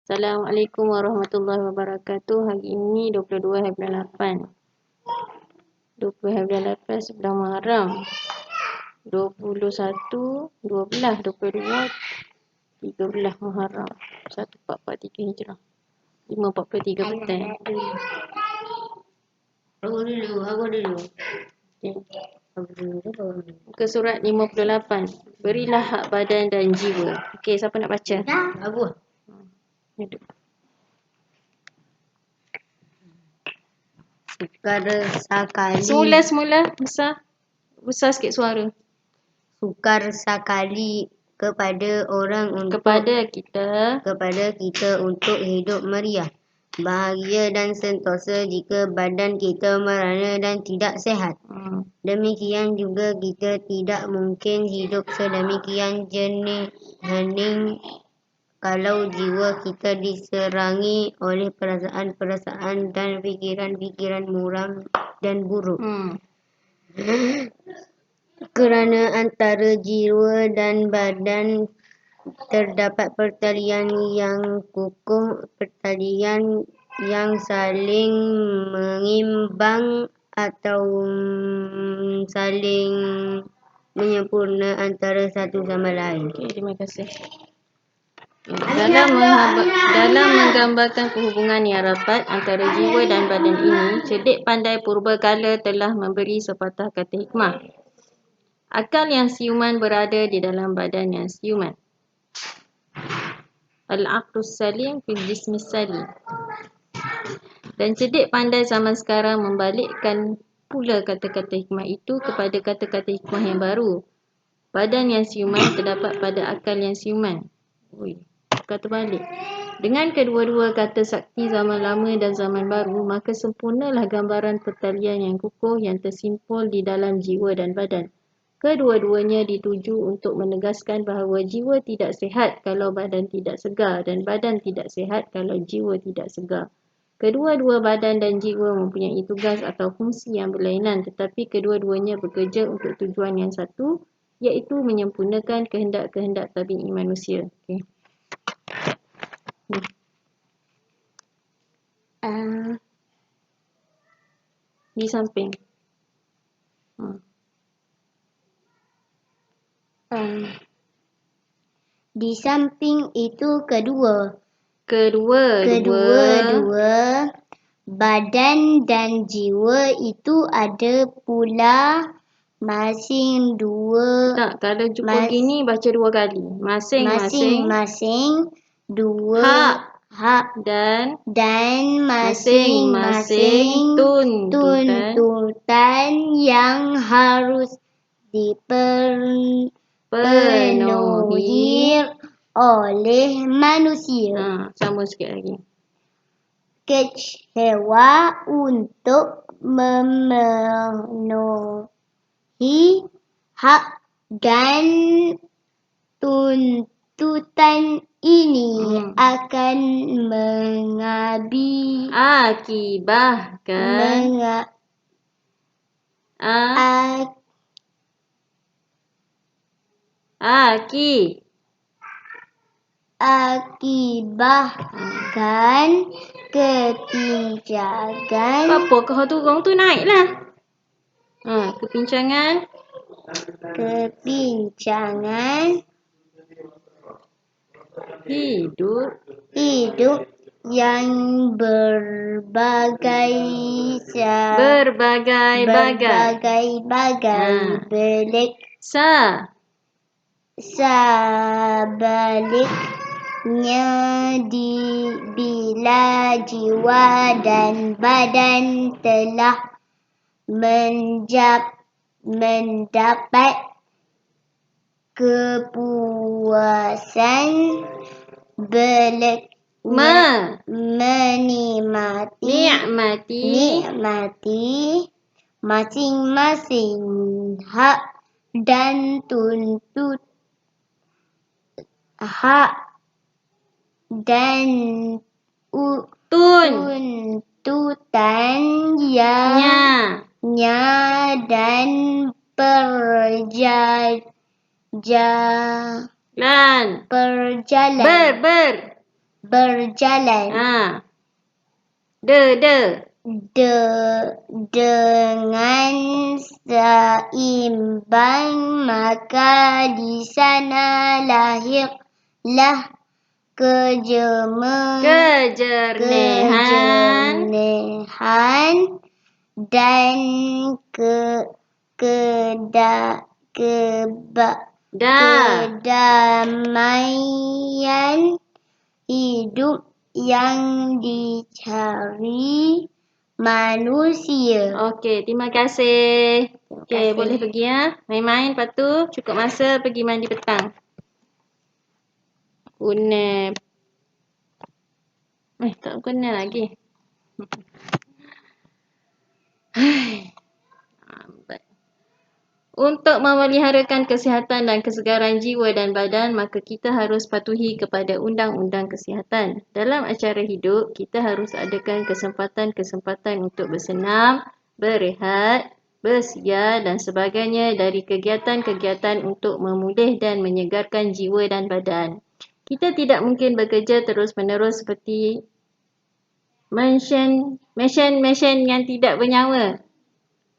Assalamualaikum warahmatullahi wabarakatuh. Hari ini 22 hari bulan 8. 20 hari bulan 8 sebelah Muharram. 21, 12, 22, 13 Muharram. 1443 Hijrah. 5:43 petang. Aku dulu. Okey. Muka surat 58. Berilah hak badan dan jiwa. Okey, siapa nak baca? Aku. Duduk. Sukar sekali. Semula besar sikit suara. Sukar sekali kepada orang untuk Kepada kita untuk hidup meriah, bahagia dan sentosa jika badan kita merana dan tidak sihat. Demikian juga kita tidak mungkin hidup sedemikian hening kalau jiwa kita diserangi oleh perasaan-perasaan dan fikiran-fikiran muram dan buruk. Kerana antara jiwa dan badan terdapat pertalian yang kukuh, pertalian yang saling mengimbang atau saling menyempurna antara satu sama lain. Okey, terima kasih. Dalam menggambarkan perhubungan yang rapat antara jiwa dan badan ini, cerdik pandai purbakala telah memberi sepatah kata hikmah. Akal yang siuman berada di dalam badan yang siuman. Al-aqlus salim fil jismis salim. Dan cerdik pandai zaman sekarang membalikkan pula kata-kata hikmah itu kepada kata-kata hikmah yang baru. Badan yang siuman terdapat pada akal yang siuman. Kata balik. Dengan kedua-dua kata sakti zaman lama dan zaman baru, maka sempurnalah gambaran pertalian yang kukuh yang tersimpul di dalam jiwa dan badan. Kedua-duanya dituju untuk menegaskan bahawa jiwa tidak sihat kalau badan tidak segar dan badan tidak sihat kalau jiwa tidak segar. Kedua-dua badan dan jiwa mempunyai tugas atau fungsi yang berlainan, tetapi kedua-duanya bekerja untuk tujuan yang satu, iaitu menyempurnakan kehendak-kehendak tabi'i manusia. Okey. Di samping. Di samping itu kedua badan dan jiwa itu ada pula masing dua. Tak, kalau jumpa gini baca dua kali. Masing-masing dua hak dan masing-masing tuntutan yang harus dipenuhi oleh manusia. Sama sikit lagi. Kecewa untuk memenuhi hak dan tuntutan ini akan akibatkan kepincangan. Apa kau turun tu naiklah. Kepincangan hidup yang berbagai belik sebaliknya bila jiwa dan badan telah mendapat kepuasan menikmati masing-masing hak dan tuntutannya dan perjalanan berjalan. De. Dengan seimbang, maka di sana lahirlah kejernihan dan kedamaian hidup yang dicari manusia. Okey, terima kasih. Okey, boleh pergi ya. Main-main, lepas tu cukup masa pergi mandi petang. Guna. Tak guna lagi. Untuk memeliharakan kesihatan dan kesegaran jiwa dan badan, maka kita harus patuhi kepada undang-undang kesihatan. Dalam acara hidup, kita harus adakan kesempatan-kesempatan untuk bersenam, berehat, bersia dan sebagainya dari kegiatan-kegiatan untuk memulih dan menyegarkan jiwa dan badan. Kita tidak mungkin bekerja terus-menerus seperti mesin yang tidak bernyawa.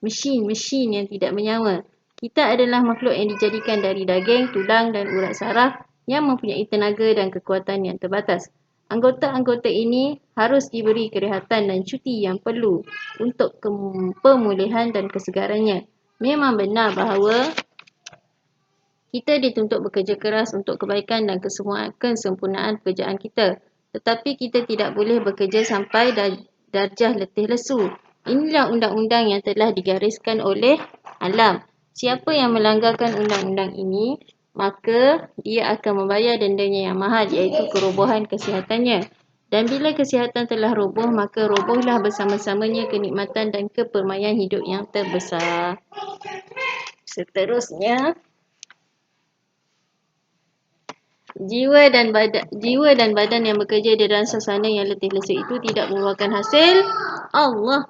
Mesin yang tidak bernyawa. Kita adalah makhluk yang dijadikan dari daging, tulang dan urat saraf yang mempunyai tenaga dan kekuatan yang terbatas. Anggota-anggota ini harus diberi kerehatan dan cuti yang perlu untuk pemulihan dan kesegarannya. Memang benar bahawa kita dituntut bekerja keras untuk kebaikan dan kesempurnaan pekerjaan kita. Tetapi kita tidak boleh bekerja sampai darjah letih lesu. Inilah undang-undang yang telah digariskan oleh alam. Siapa yang melanggarkan undang-undang ini, maka dia akan membayar dendanya yang mahal, iaitu kerobohan kesihatannya. Dan bila kesihatan telah roboh, maka robohlah bersama-samanya kenikmatan dan kepermaian hidup yang terbesar. Seterusnya, jiwa dan badan yang bekerja di dalam suasana yang letih lesu itu tidak mengeluarkan hasil. Allah.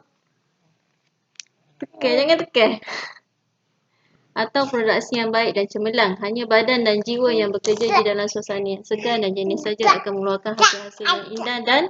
Jangan tekan. Atau produksi yang baik dan cemerlang. Hanya badan dan jiwa yang bekerja di dalam suasana yang segar dan jenis saja akan mengeluarkan hasil-hasil yang indah dan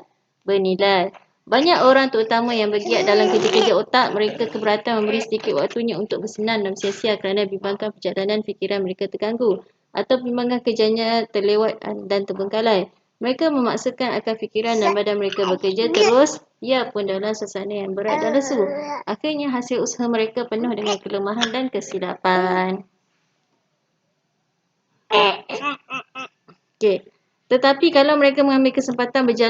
bernilai. Banyak orang terutama yang bergiat dalam kerja-kerja otak, mereka keberatan memberi sedikit waktunya untuk bersenam dan sia-sia kerana bimbangkan perjalanan fikiran mereka terganggu atau bimbangkan kerjanya terlewat dan terbengkalai. Mereka memaksakan akal fikiran dan badan mereka bekerja terus, ia pun dalam suasana yang berat dan lesu. Akhirnya hasil usaha mereka penuh dengan kelemahan dan kesilapan. Okey. Tetapi kalau mereka mengambil kesempatan berjalan